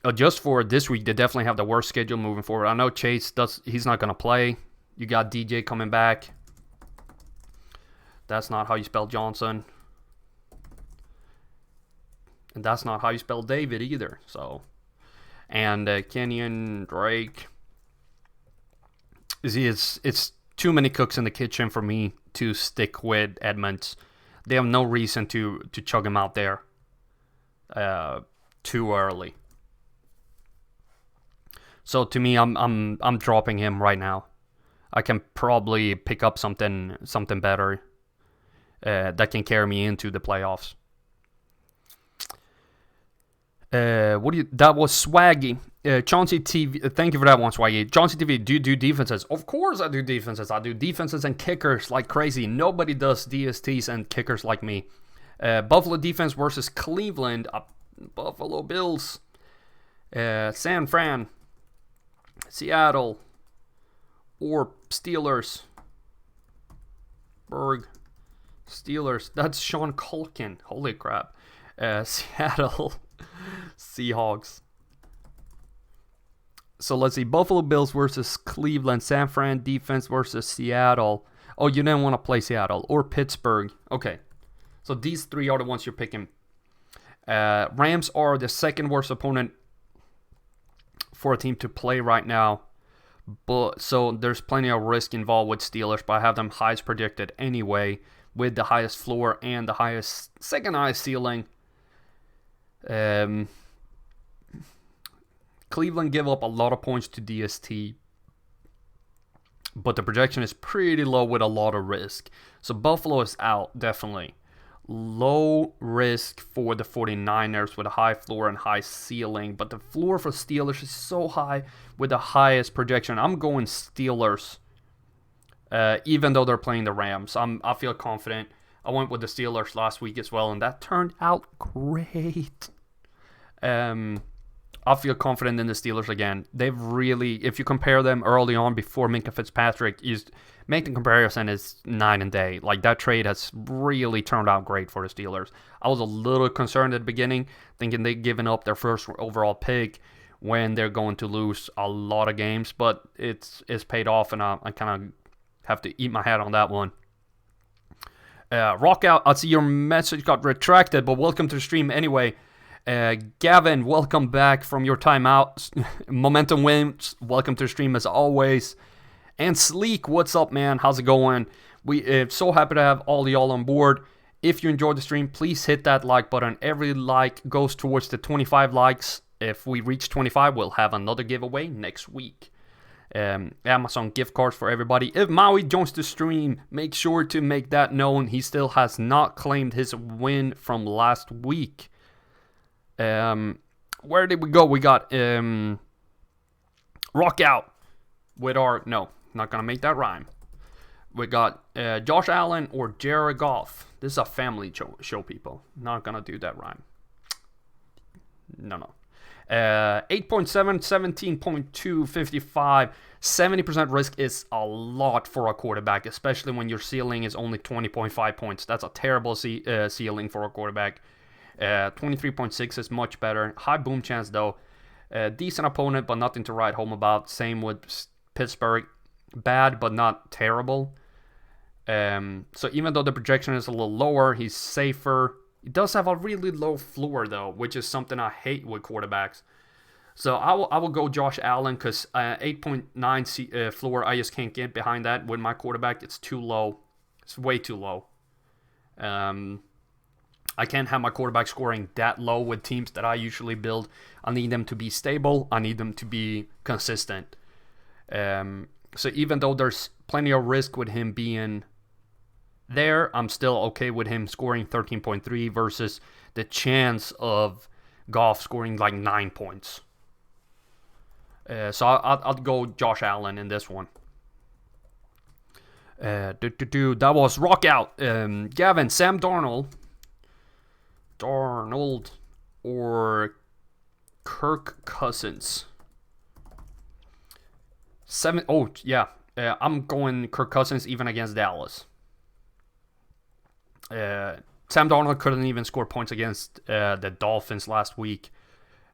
adjust for this week, they definitely have the worst schedule moving forward. I know Chase he's not going to play. You got DJ coming back. That's not how you spell Johnson. And that's not how you spell David either. So, and Kenyon Drake. It's too many cooks in the kitchen for me to stick with Edmonds. They have no reason to chug him out there too early. So to me, I'm dropping him right now. I can probably pick up something better that can carry me into the playoffs. That was Swaggy. Chauncey TV, thank you for that one, Swaggy. Chauncey TV, do you do defenses? Of course I do defenses. I do defenses and kickers like crazy. Nobody does DSTs and kickers like me. Buffalo defense versus Cleveland. Buffalo Bills. San Fran. Seattle. Or Steelers. Pittsburgh Steelers. That's Sean Culkin. Holy crap. Seattle Seahawks. So let's see. Buffalo Bills versus Cleveland. San Fran defense versus Seattle. Oh, you didn't want to play Seattle. Or Pittsburgh. Okay. So these three are the ones you're picking. Rams are the second worst opponent for a team to play right now. But so there's plenty of risk involved with Steelers, but I have them highest predicted anyway, with the highest floor and the second highest ceiling. Cleveland give up a lot of points to DST, but the projection is pretty low with a lot of risk. So Buffalo is out, definitely. Low risk for the 49ers with a high floor and high ceiling, but the floor for Steelers is so high with the highest projection. I'm going Steelers, even though they're playing the Rams. I feel confident. I went with the Steelers last week as well, and that turned out great. I feel confident in the Steelers again. They've really, if you compare them early on before Minkah Fitzpatrick, make the comparison is night and day. Like, that trade has really turned out great for the Steelers. I was a little concerned at the beginning, thinking they'd given up their first overall pick when they're going to lose a lot of games, but it's paid off, and I kind of have to eat my hat on that one. Rock out. I see your message got retracted, but welcome to the stream anyway. Gavin, welcome back from your timeout. Momentum wins. Welcome to the stream as always. And Sleek, what's up, man? How's it going? We so happy to have all y'all on board. If you enjoyed the stream, please hit that like button. Every like goes towards the 25 likes. If we reach 25, we'll have another giveaway next week. Amazon gift cards for everybody. If Maui joins the stream, make sure to make that known. He still has not claimed his win from last week. Where did we go? We got Rock Out with our... No, not going to make that rhyme. We got Josh Allen or Jared Goff. This is a family show, people. Not going to do that rhyme. No. 8.7, 17.2, 55. 70% risk is a lot for a quarterback, especially when your ceiling is only 20.5 points. That's a terrible ceiling for a quarterback. 23.6 is much better. High boom chance, though. Decent opponent, but nothing to write home about. Same with Pittsburgh. Bad, but not terrible. So even though the projection is a little lower, he's safer. He does have a really low floor, though, which is something I hate with quarterbacks. So I will go Josh Allen, because 8.9 floor, I just can't get behind that with my quarterback. It's too low. It's way too low. I can't have my quarterback scoring that low with teams that I usually build. I need them to be stable. I need them to be consistent. So even though there's plenty of risk with him being there, I'm still okay with him scoring 13.3 versus the chance of Goff scoring like 9 points. So I'll go Josh Allen in this one. That was Rock Out. Gavin, Sam Darnold or Kirk Cousins. I'm going Kirk Cousins even against Dallas. Sam Darnold couldn't even score points against the Dolphins last week.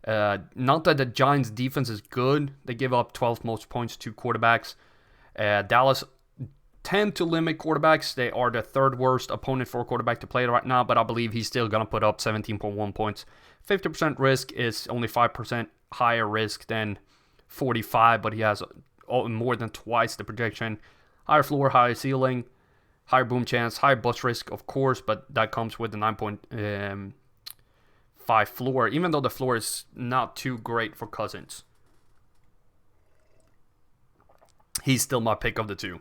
Not that the Giants' defense is good. They give up 12 most points to quarterbacks. Dallas tend to limit quarterbacks. They are the third worst opponent for a quarterback to play right now, but I believe he's still going to put up 17.1 points. 50% risk is only 5% higher risk than 45, but he has more than twice the projection. Higher floor, higher ceiling, higher boom chance, higher bust risk, of course, but that comes with the 9.5 floor, even though the floor is not too great for Cousins. He's still my pick of the two.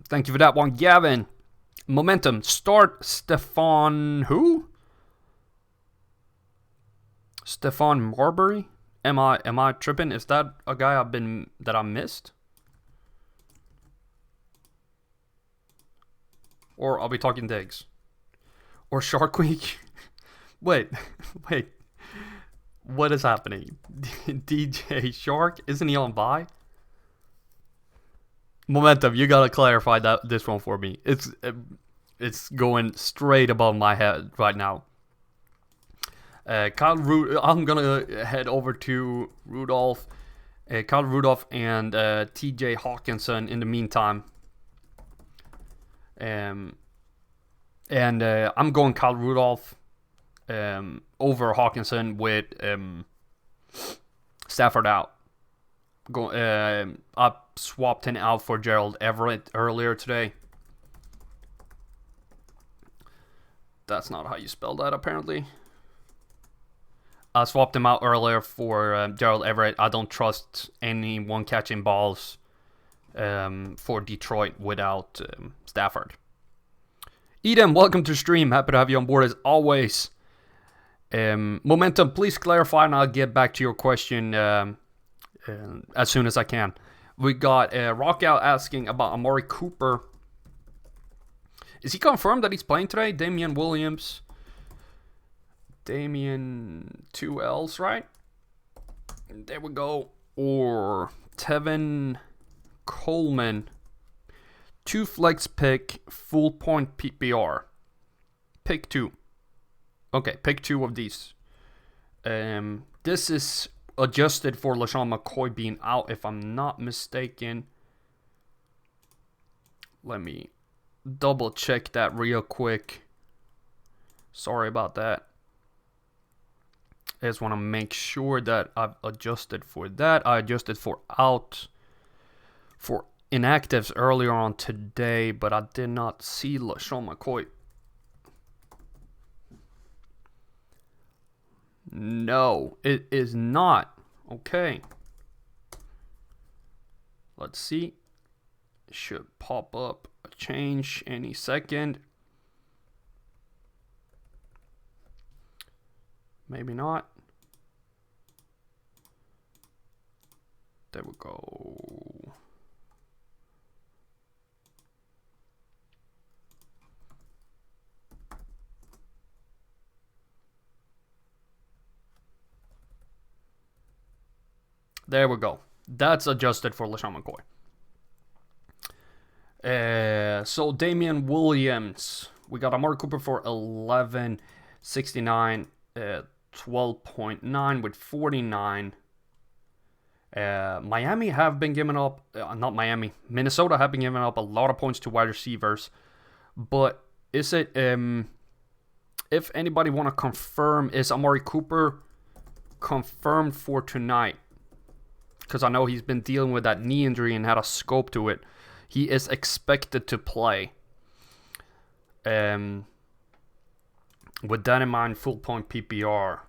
Thank you for that one, Gavin. Momentum. Start Stefan who? Stefan Marbury? Am I tripping? Is that a guy that I missed? Or I'll be talking Diggs. Or Shark Week? Wait. What is happening? DJ Shark? Isn't he on bye? Momentum, you gotta clarify this one for me. It's going straight above my head right now. I'm gonna head over to Rudolph, Kyle Rudolph, and T.J. Hawkinson in the meantime. And I'm going Kyle Rudolph over Hawkinson with Stafford out. I swapped him out for Gerald Everett earlier today. That's not how you spell that, apparently. I swapped him out earlier for Gerald Everett. I don't trust anyone catching balls for Detroit without Stafford. Eden, welcome to the stream. Happy to have you on board as always. Momentum, please clarify and I'll get back to your question as soon as I can. We got Rockout asking about Amari Cooper. Is he confirmed that he's playing today? Damian Williams. Damian 2 L's, right? There we go. Or Tevin Coleman. 2 flex pick, full point PPR. Pick 2. Okay, pick 2 of these. This is adjusted for LaShawn McCoy being out, if I'm not mistaken. Let me double check that real quick. Sorry about that. I just want to make sure that I've adjusted for that. I adjusted for inactives earlier on today, but I did not see LaShawn McCoy. No, it is not. Okay. Let's see. It should pop up a change any second. Maybe not. There we go. There we go. That's adjusted for LaShawn McCoy. So Damian Williams. We got Amari Cooper for 11.69, 12.9 with 49. Miami have been giving up, not Miami, Minnesota have been giving up a lot of points to wide receivers. But is it, if anybody want to confirm, is Amari Cooper confirmed for tonight? Because I know he's been dealing with that knee injury and had a scope to it. He is expected to play. With that in mind, full point PPR.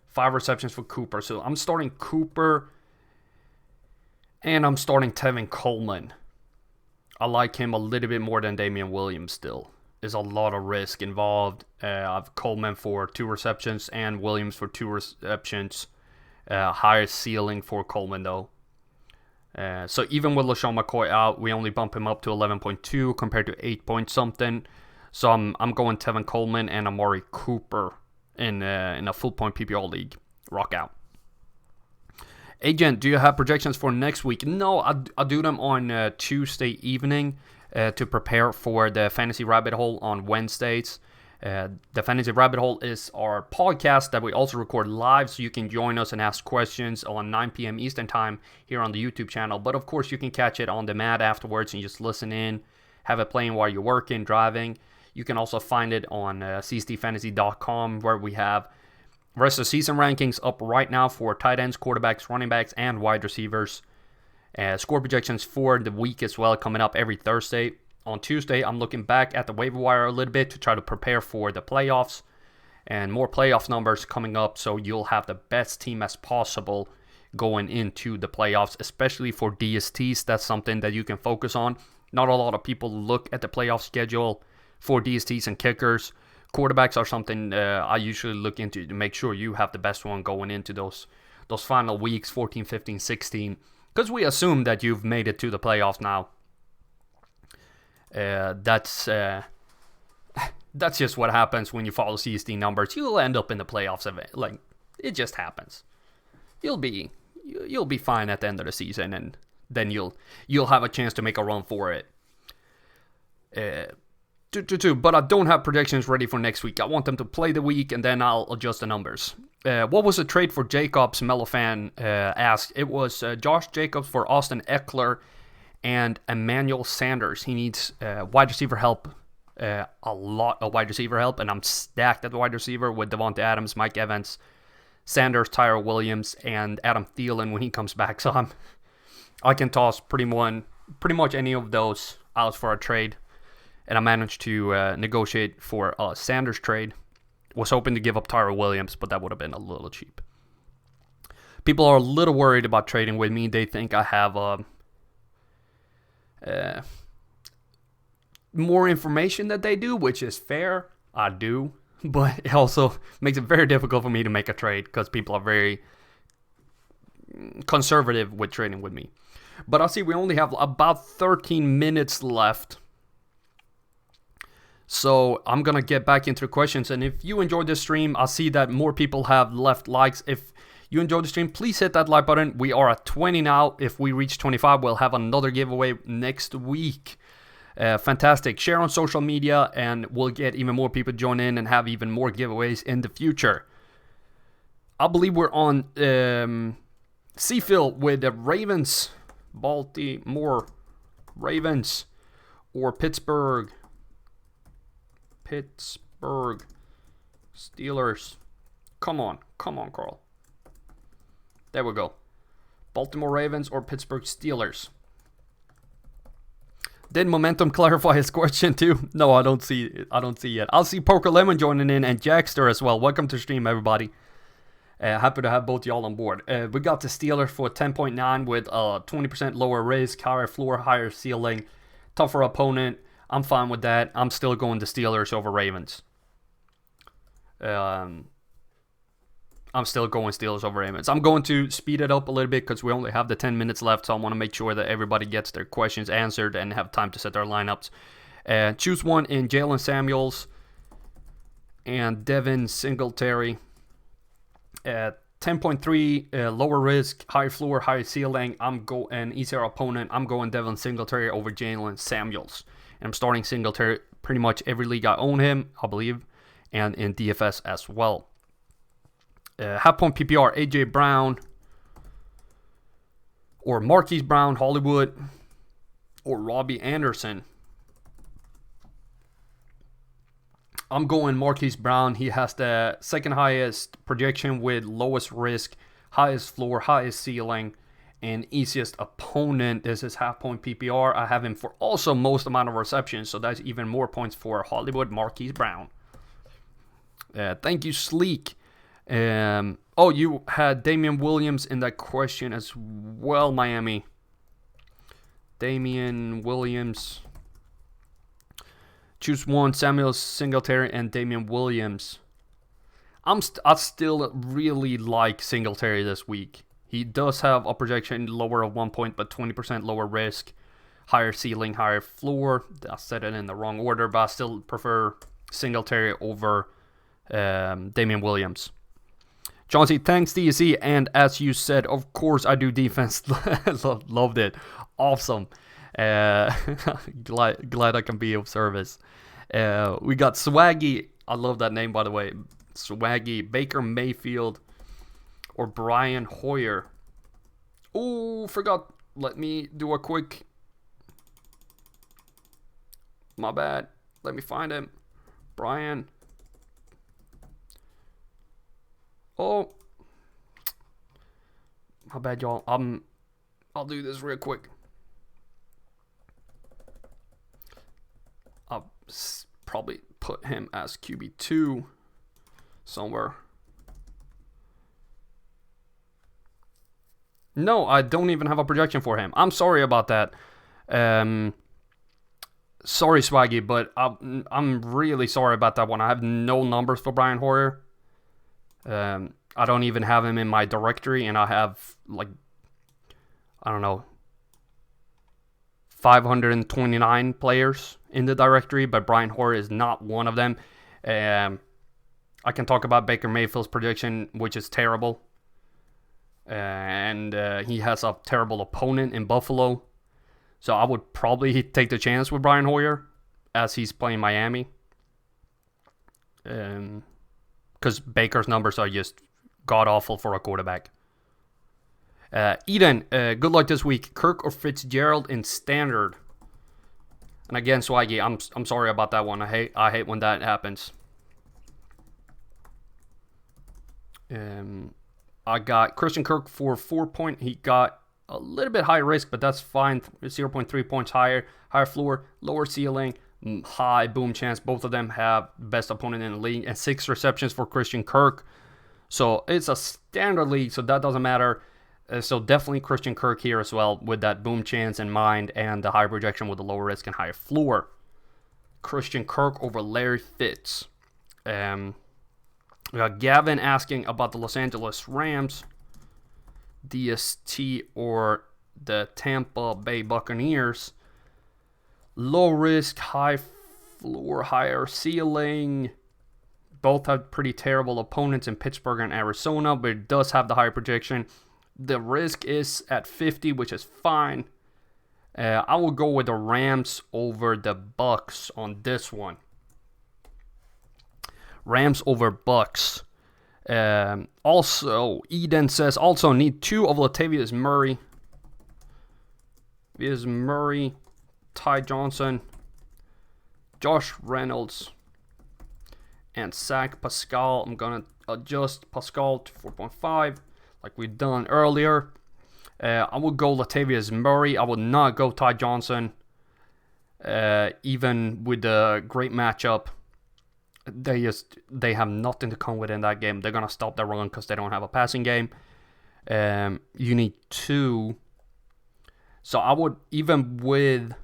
5 receptions for Cooper. So I'm starting Cooper. And I'm starting Tevin Coleman. I like him a little bit more than Damian Williams still. There's a lot of risk involved. I have Coleman for 2 receptions and Williams for 2 receptions. Higher ceiling for Coleman though. So even with LaShawn McCoy out, we only bump him up to 11.2 compared to 8 point something. So I'm going Tevin Coleman and Amari Cooper in a full point PPR league. Rock out. Agent, do you have projections for next week? No, I do them on Tuesday evening to prepare for the Fantasy Rabbit Hole on Wednesdays. The Fantasy Rabbit Hole is our podcast that we also record live, so you can join us and ask questions on 9 p.m. Eastern Time here on the YouTube channel. But of course, you can catch it on demand afterwards and just listen in, have it playing while you're working, driving. You can also find it on csdfantasy.com, where we have rest of season rankings up right now for tight ends, quarterbacks, running backs, and wide receivers. Score projections for the week as well, coming up every Thursday. On Tuesday, I'm looking back at the waiver wire a little bit to try to prepare for the playoffs. And more playoff numbers coming up, so you'll have the best team as possible going into the playoffs, especially for DSTs. That's something that you can focus on. Not a lot of people look at the playoff schedule for DSTs and kickers. Quarterbacks are something I usually look into to make sure you have the best one going into those final weeks, 14, 15, 16. Because we assume that you've made it to the playoffs now. That's just what happens when you follow CSD numbers. You'll end up in the playoffs. Like, it just happens. You'll be fine at the end of the season, and then you'll have a chance to make a run for it. But I don't have predictions ready for next week. I want them to play the week, and then I'll adjust the numbers. What was the trade for Jacobs? Mellofan asked. It was Josh Jacobs for Austin Eckler and Emmanuel Sanders. He needs wide receiver help, a lot of wide receiver help, and I'm stacked at the wide receiver with Devontae Adams, Mike Evans, Sanders, Tyrell Williams, and Adam Thielen when he comes back. So I can toss pretty much any of those out for a trade. And I managed to negotiate for a Sanders trade. Was hoping to give up Tyrell Williams, but that would have been a little cheap. People are a little worried about trading with me. They think I have more information that they do, which is fair. I do. But it also makes it very difficult for me to make a trade because people are very conservative with trading with me. But I see we only have about 13 minutes left. So I'm going to get back into questions. And if you enjoyed this stream, I see that more people have left likes. If you enjoyed the stream, please hit that like button. We are at 20 now. If we reach 25, we'll have another giveaway next week. Fantastic. Share on social media, and we'll get even more people join in and have even more giveaways in the future. I believe we're on Seafield with the Ravens, Baltimore Ravens, or Pittsburgh Steelers. Come on, Carl. There we go. Baltimore Ravens or Pittsburgh Steelers. Did Momentum clarify his question too? No, I don't see it. I'll see Poker Lemon joining in and Jackster as well. Welcome to the stream, everybody. Happy to have both y'all on board. We got the Steelers for 10.9 with 20% lower risk, higher floor, higher ceiling, tougher opponent. I'm fine with that. I'm still going to Steelers over Ravens. I'm still going Steelers over Ravens. I'm going to speed it up a little bit because we only have the 10 minutes left, so I want to make sure that everybody gets their questions answered and have time to set their lineups. Choose one in Jalen Samuels and Devin Singletary. 10.3 lower risk, high floor, high ceiling. And easier opponent. I'm going Devin Singletary over Jalen Samuels. And I'm starting Singletary pretty much every league I own him, I believe, and in DFS as well. Half point PPR, AJ Brown, or Marquise Brown, Hollywood, or Robbie Anderson. I'm going Marquise Brown. He has the second highest projection with lowest risk, highest floor, highest ceiling, and easiest opponent. This is half point PPR. I have him for also most amount of receptions, so that's even more points for Hollywood Marquise Brown. Thank you, Sleek. You had Damian Williams in that question as well, Miami. Damian Williams. Choose one, Samuel Singletary and Damian Williams. I still really like Singletary this week. He does have a projection lower of 1 point, but 20% lower risk, higher ceiling, higher floor. I said it in the wrong order, but I still prefer Singletary over Damian Williams. John C, thanks DSC, and as you said, of course I do defense. Loved it. Awesome. Glad I can be of service. We got Swaggy. I love that name, by the way. Swaggy, Baker Mayfield, or Brian Hoyer. Oh, forgot. Let me do a quick. My bad. Let me find him. Brian. Oh. My bad, y'all. I'll do this real quick. I'll probably put him as QB2 somewhere. No, I don't even have a projection for him. I'm sorry about that. Sorry, Swaggy, but I'm really sorry about that one. I have no numbers for Brian Hoyer. I don't even have him in my directory, and I have, 529 players in the directory, but Brian Hoyer is not one of them. I can talk about Baker Mayfield's prediction, which is terrible. And he has a terrible opponent in Buffalo. So I would probably take the chance with Brian Hoyer as he's playing Miami. Because Baker's numbers are just god-awful for a quarterback. Eden, good luck this week. Kirk or Fitzgerald in standard? And again, Swaggy, I'm sorry about that one. I hate when that happens. I got Christian Kirk for 4 point. He got a little bit high risk, but that's fine. 0.3 points higher floor, lower ceiling, high boom chance. Both of them have best opponent in the league, and 6 receptions for Christian Kirk. So it's a standard league, so that doesn't matter. So definitely Christian Kirk here as well with that boom chance in mind and the high projection with the lower risk and higher floor. Christian Kirk over Larry Fitz. We got Gavin asking about the Los Angeles Rams, DST or the Tampa Bay Buccaneers. Low risk, high floor, higher ceiling. Both have pretty terrible opponents in Pittsburgh and Arizona, but it does have the higher projection. The risk is at 50, which is fine. I will go with the Rams over the Bucks on this one. Rams over Bucks. Also, Eden says, also need 2 of Latavius Murray. Murray, Ty Johnson, Josh Reynolds, and Zach Pascal. I'm going to adjust Pascal to 4.5 like we've done earlier. I will go Latavius Murray. I will not go Ty Johnson. Even with the great matchup. They have nothing to come with in that game. They're going to stop the run because they don't have a passing game. You need 2. So I would, even with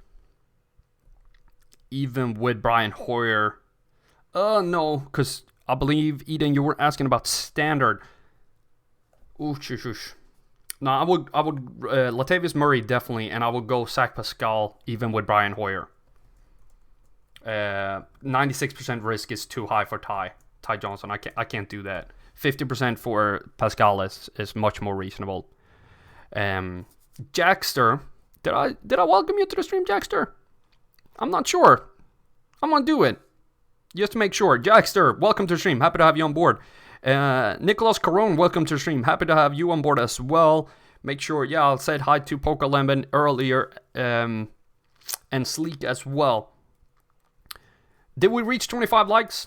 Brian Hoyer. No, because I believe, Eden, you were asking about standard. Ooh, shush. No, I would Latavius Murray definitely, and I would go Zach Pascal even with Brian Hoyer. 96% risk is too high for Ty Johnson. I can't do that. 50% for Pascal is much more reasonable. Jackster, did I welcome you to the stream, Jackster? I'm not sure. I'm gonna do it just to make sure. Jackster, welcome to the stream. Happy to have you on board. Nicholas Caron, welcome to the stream. Happy to have you on board as well. Make sure, I said hi to Poker Lemon earlier, and Sleek as well. Did we reach 25 likes?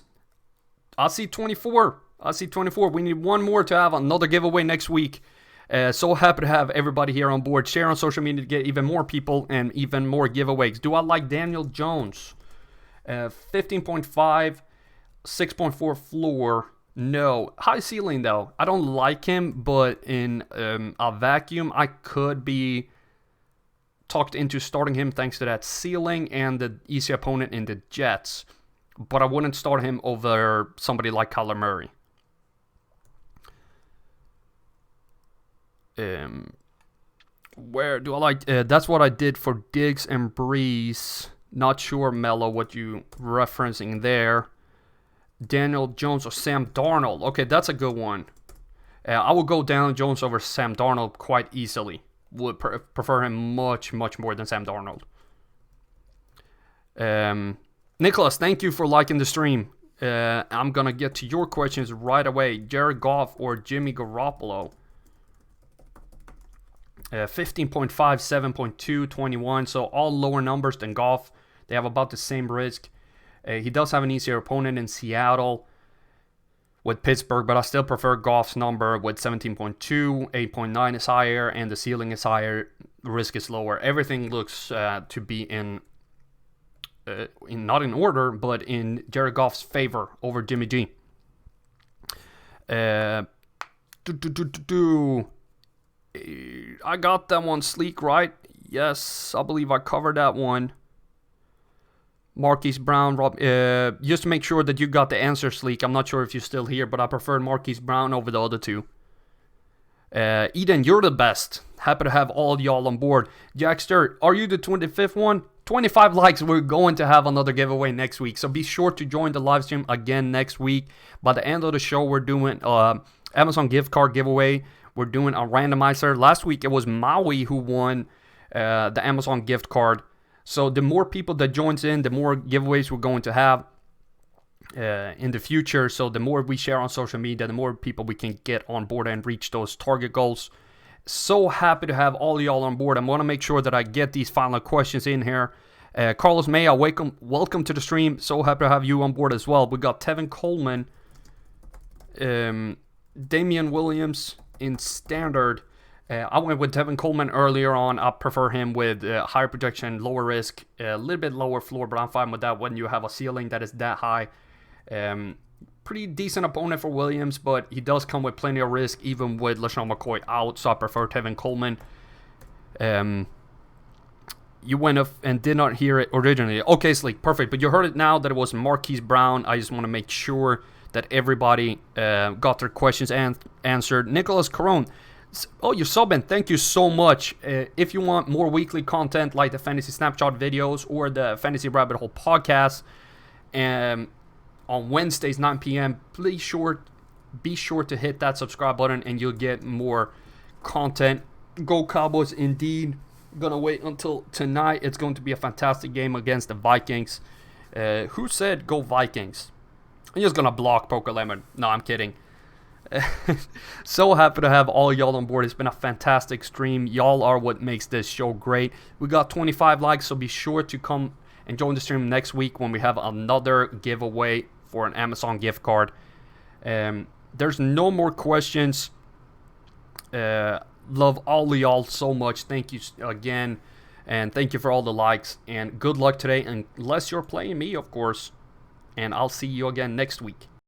I see 24. We need 1 more to have another giveaway next week. So happy to have everybody here on board. Share on social media to get even more people and even more giveaways. Do I like Daniel Jones? 15.5, 6.4 floor. No. High ceiling, though. I don't like him, but in a vacuum, I could be talked into starting him thanks to that ceiling and the easy opponent in the Jets. But I wouldn't start him over somebody like Kyler Murray. Where do I like? That's what I did for Diggs and Breeze. Not sure, Mello, what you referencing there. Daniel Jones or Sam Darnold. Okay, that's a good one. I will go Daniel Jones over Sam Darnold quite easily. Would prefer him much, much more than Sam Darnold. Nicholas, thank you for liking the stream. I'm going to get to your questions right away. Jared Goff or Jimmy Garoppolo? 15.5, 7.2, 21. So all lower numbers than Goff. They have about the same risk. He does have an easier opponent in Seattle with Pittsburgh, but I still prefer Goff's number with 17.2, 8.9 is higher, and the ceiling is higher, the risk is lower. Everything looks to be in not in order, but in Jared Goff's favor over Jimmy G. I got that one, Sleek, right? Yes, I believe I covered that one. Marquise Brown, Rob, just to make sure that you got the answer, Sleek. I'm not sure if you're still here, but I prefer Marquise Brown over the other 2. Eden, you're the best. Happy to have all y'all on board. Jackster, are you the 25th one? 25 likes. We're going to have another giveaway next week. So be sure to join the live stream again next week. By the end of the show, we're doing Amazon gift card giveaway we're doing a randomizer. Last week it was Maui who won the Amazon gift card. So the more people that joins in, the more giveaways we're going to have in the future. So the more we share on social media, the more people we can get on board and reach those target goals. So happy to have all y'all on board. I want to make sure that I get these final questions in here. Carlos Maya, welcome to the stream. So happy to have you on board as well. We got Tevin Coleman, Damian Williams in standard. I went with Tevin Coleman earlier on. I prefer him with higher projection, lower risk, a little bit lower floor, but I'm fine with that when you have a ceiling that is that high. Pretty decent opponent for Williams, but he does come with plenty of risk, even with LaShawn McCoy out, so I prefer Tevin Coleman. You went up and did not hear it originally. Okay, Sleek, perfect. But you heard it now that it was Marquise Brown. I just want to make sure that everybody got their questions answered. Nicholas Caron. Oh, you're subbing. Thank you so much. If you want more weekly content like the Fantasy Snapshot videos or the Fantasy Rabbit Hole podcast on Wednesdays, 9 p.m., be sure to hit that subscribe button and you'll get more content. Go Cowboys indeed. Gonna wait until tonight. It's going to be a fantastic game against the Vikings. Who said go Vikings? I'm just gonna block Poker Lemon. No, I'm kidding. So happy to have all y'all on board. It's been a fantastic stream. Y'all are what makes this show great. We got 25 likes, so be sure to come and join the stream next week when we have another giveaway for an Amazon gift card. There's no more questions. Love all of y'all so much. Thank you again, and thank you for all the likes, and good luck today, unless you're playing me, of course, and I'll see you again next week.